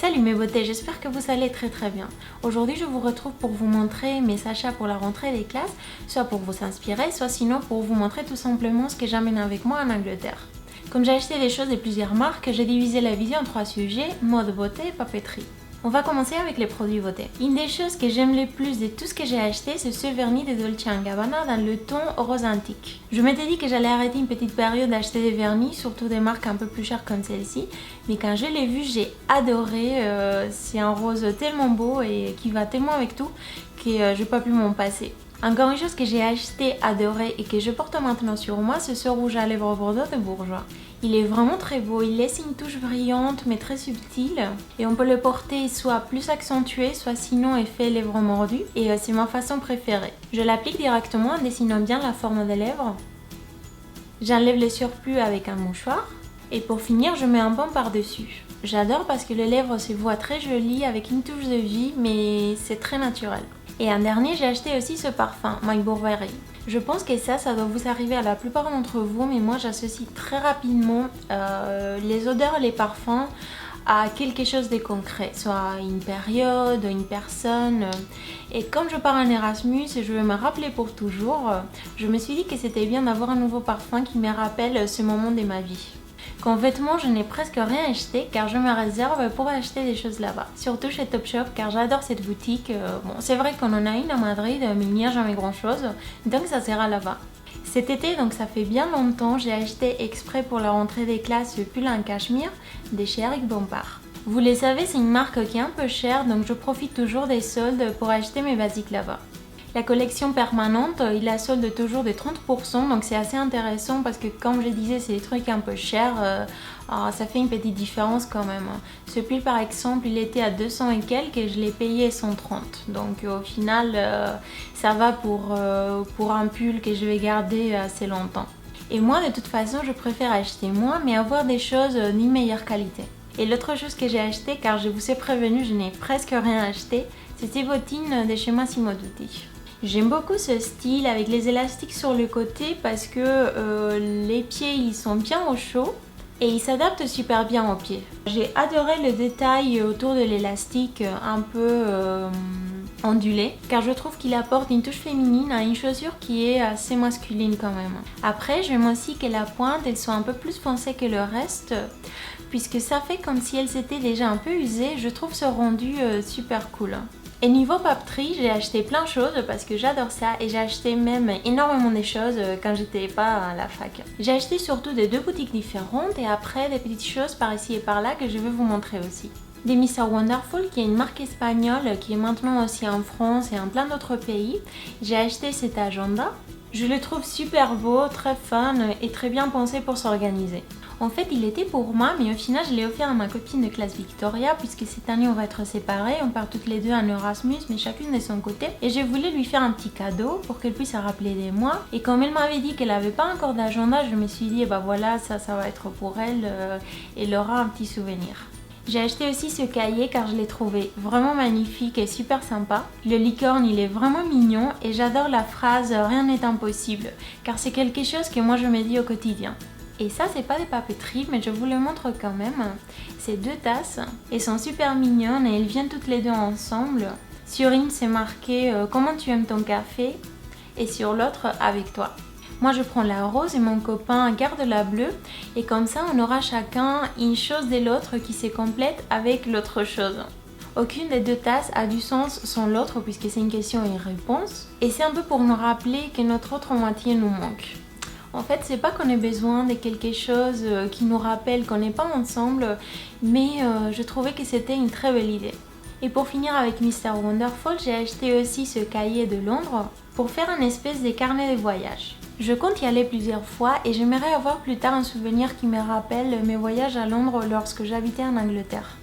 Salut mes beautés, j'espère que vous allez très bien. Aujourd'hui je vous retrouve pour vous montrer mes achats pour la rentrée des classes, soit pour vous inspirer, soit sinon pour vous montrer tout simplement ce que j'amène avec moi en Angleterre. Comme j'ai acheté des choses de plusieurs marques, j'ai divisé la vidéo en 3 sujets, mode, beauté et papeterie. On va commencer avec les produits beauté. Une des choses que j'aime le plus de tout ce que j'ai acheté, c'est ce vernis de Dolce & Gabbana dans le ton rose antique. Je m'étais dit que j'allais arrêter une petite période d'acheter des vernis, surtout des marques un peu plus chères comme celle-ci. Mais quand je l'ai vu, j'ai adoré. C'est un rose tellement beau et qui va tellement avec tout que je n'ai pas pu m'en passer. Encore une chose que j'ai acheté, adoré et que je porte maintenant sur moi, c'est ce rouge à lèvres bordeaux de Bourjois. Il est vraiment très beau, il laisse une touche brillante mais très subtile et on peut le porter soit plus accentué, soit sinon effet lèvres mordues et c'est ma façon préférée. Je l'applique directement en dessinant bien la forme des lèvres. J'enlève le surplus avec un mouchoir et pour finir je mets un baume par-dessus. J'adore parce que les lèvres se voient très jolies avec une touche de vie mais c'est très naturel. Et un dernier, j'ai acheté aussi ce parfum, My Burberry. Je pense que ça doit vous arriver à la plupart d'entre vous, mais moi j'associe très rapidement les odeurs et les parfums à quelque chose de concret, soit une période, une personne. Et comme je pars en Erasmus et je veux me rappeler pour toujours, je me suis dit que c'était bien d'avoir un nouveau parfum qui me rappelle ce moment de ma vie. Qu'en vêtements, je n'ai presque rien acheté car je me réserve pour acheter des choses là-bas. Surtout chez Topshop car j'adore cette boutique. Bon, c'est vrai qu'on en a une à Madrid mais il n'y a jamais grand chose, donc ça sera là-bas. Cet été, donc ça fait bien longtemps, j'ai acheté exprès pour la rentrée des classes ce pull en cachemire de chez Eric Bompard. Vous le savez, c'est une marque qui est un peu chère donc je profite toujours des soldes pour acheter mes basiques là-bas. La collection permanente, il la solde toujours de 30%, donc c'est assez intéressant parce que comme je disais, c'est des trucs un peu chers, ça fait une petite différence quand même. Ce pull par exemple, il était à 200 et quelques et je l'ai payé 130. Donc au final, ça va pour un pull que je vais garder assez longtemps. Et moi, de toute façon, je préfère acheter moins mais avoir des choses d'une meilleure qualité. Et l'autre chose que j'ai acheté, car je vous ai prévenu, je n'ai presque rien acheté, c'est ces bottines de chez Massimo Dutti. J'aime beaucoup ce style avec les élastiques sur le côté parce que les pieds ils sont bien au chaud et ils s'adaptent super bien aux pieds. J'ai adoré le détail autour de l'élastique un peu ondulé car je trouve qu'il apporte une touche féminine à une chaussure qui est assez masculine quand même. Après j'aime aussi que la pointe elle soit un peu plus foncée que le reste puisque ça fait comme si elle s'était déjà un peu usée. Je trouve ce rendu super cool. Et niveau papeterie, j'ai acheté plein de choses parce que j'adore ça et j'ai acheté même énormément de choses quand j'étais pas à la fac. J'ai acheté surtout de 2 boutiques différentes et après des petites choses par ici et par là que je vais vous montrer aussi. Des Mr Wonderful qui est une marque espagnole qui est maintenant aussi en France et en plein d'autres pays. J'ai acheté cet agenda. Je le trouve super beau, très fun et très bien pensé pour s'organiser. En fait, il était pour moi, mais au final, je l'ai offert à ma copine de classe Victoria, puisque cette année, on va être séparés. On part toutes les deux en Erasmus, mais chacune de son côté. Et je voulais lui faire un petit cadeau pour qu'elle puisse se rappeler de moi. Et comme elle m'avait dit qu'elle n'avait pas encore d'agenda, je me suis dit, bah voilà, ça va être pour elle. Elle aura un petit souvenir. J'ai acheté aussi ce cahier car je l'ai trouvé vraiment magnifique et super sympa. Le licorne il est vraiment mignon et j'adore la phrase « rien n'est impossible » car c'est quelque chose que moi je me dis au quotidien. Et ça c'est pas des papeteries mais je vous le montre quand même. C'est 2 tasses, elles sont super mignonnes et elles viennent toutes les deux ensemble. Sur une c'est marqué « comment tu aimes ton café » et sur l'autre « avec toi ». Moi je prends la rose et mon copain garde la bleue et comme ça on aura chacun une chose de l'autre qui se complète avec l'autre chose. Aucune des 2 tasses a du sens sans l'autre puisque c'est une question et une réponse et c'est un peu pour nous rappeler que notre autre moitié nous manque. En fait c'est pas qu'on ait besoin de quelque chose qui nous rappelle qu'on n'est pas ensemble mais je trouvais que c'était une très belle idée. Et pour finir avec Mr Wonderful, j'ai acheté aussi ce cahier de Londres pour faire un espèce de carnet de voyage. Je compte y aller plusieurs fois et j'aimerais avoir plus tard un souvenir qui me rappelle mes voyages à Londres lorsque j'habitais en Angleterre.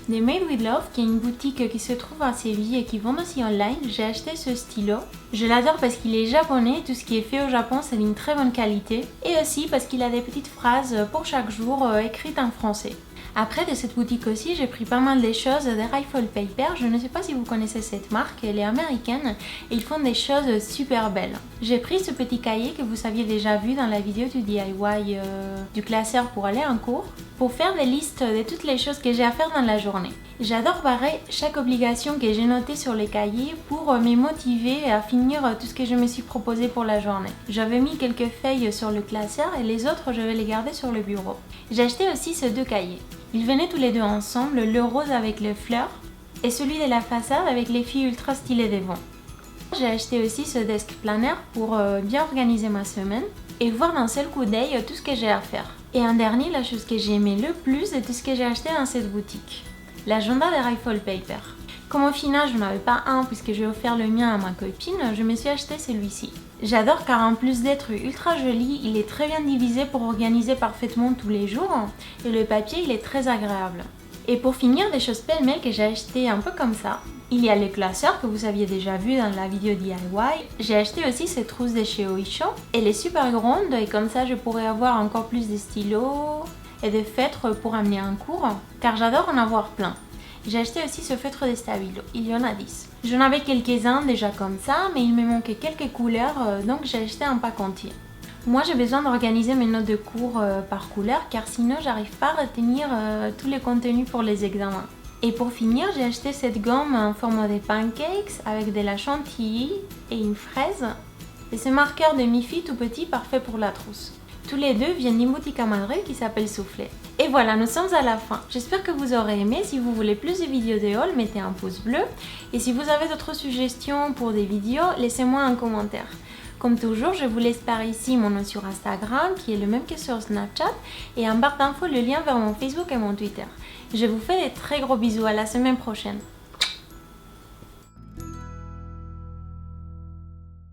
Des Made with Love, qui est une boutique qui se trouve à Séville et qui vend aussi online, j'ai acheté ce stylo. Je l'adore parce qu'il est japonais, tout ce qui est fait au Japon c'est d'une très bonne qualité. Et aussi parce qu'il a des petites phrases pour chaque jour écrites en français. Après de cette boutique aussi, j'ai pris pas mal de choses de Rifle Paper. Je ne sais pas si vous connaissez cette marque, elle est américaine et ils font des choses super belles. J'ai pris ce petit cahier que vous aviez déjà vu dans la vidéo du DIY du classeur pour aller en cours, pour faire des listes de toutes les choses que j'ai à faire dans la journée. J'adore barrer chaque obligation que j'ai notée sur les cahiers pour me motiver à finir tout ce que je me suis proposé pour la journée. J'avais mis quelques feuilles sur le classeur et les autres je vais les garder sur le bureau. J'ai acheté aussi ces deux cahiers. Ils venaient tous les deux ensemble, le rose avec les fleurs et celui de la façade avec les filles ultra stylées devant. J'ai acheté aussi ce desk planner pour bien organiser ma semaine et voir d'un seul coup d'œil tout ce que j'ai à faire. Et en dernier, la chose que j'ai aimé le plus de tout ce que j'ai acheté dans cette boutique, l'agenda de Rifle Paper. Comme au final je n'en avais pas un puisque j'ai offert le mien à ma copine, je me suis acheté celui-ci. J'adore car en plus d'être ultra joli, il est très bien divisé pour organiser parfaitement tous les jours et le papier il est très agréable. Et pour finir, des choses pêle-mêle que j'ai acheté un peu comme ça. Il y a les classeurs que vous aviez déjà vu dans la vidéo DIY. J'ai acheté aussi cette trousse de chez Oisho. Elle est super grande et comme ça je pourrais avoir encore plus de stylos et de feutres pour amener en cours car j'adore en avoir plein. J'ai acheté aussi ce feutre de stabilo, il y en a 10. J'en avais quelques-uns déjà comme ça, mais il me manquait quelques couleurs, donc j'ai acheté un pack entier. Moi j'ai besoin d'organiser mes notes de cours par couleur, car sinon j'arrive pas à retenir tous les contenus pour les examens. Et pour finir, j'ai acheté cette gomme en forme de pancakes avec de la chantilly et une fraise. Et ce marqueur de mi-fi tout petit, parfait pour la trousse. Tous les deux viennent d'une boutique à Madrid qui s'appelle Soufflet. Et voilà, nous sommes à la fin. J'espère que vous aurez aimé. Si vous voulez plus de vidéos de haul, mettez un pouce bleu. Et si vous avez d'autres suggestions pour des vidéos, laissez-moi un commentaire. Comme toujours, je vous laisse par ici mon nom sur Instagram, qui est le même que sur Snapchat, et en barre d'infos le lien vers mon Facebook et mon Twitter. Je vous fais des très gros bisous, à la semaine prochaine.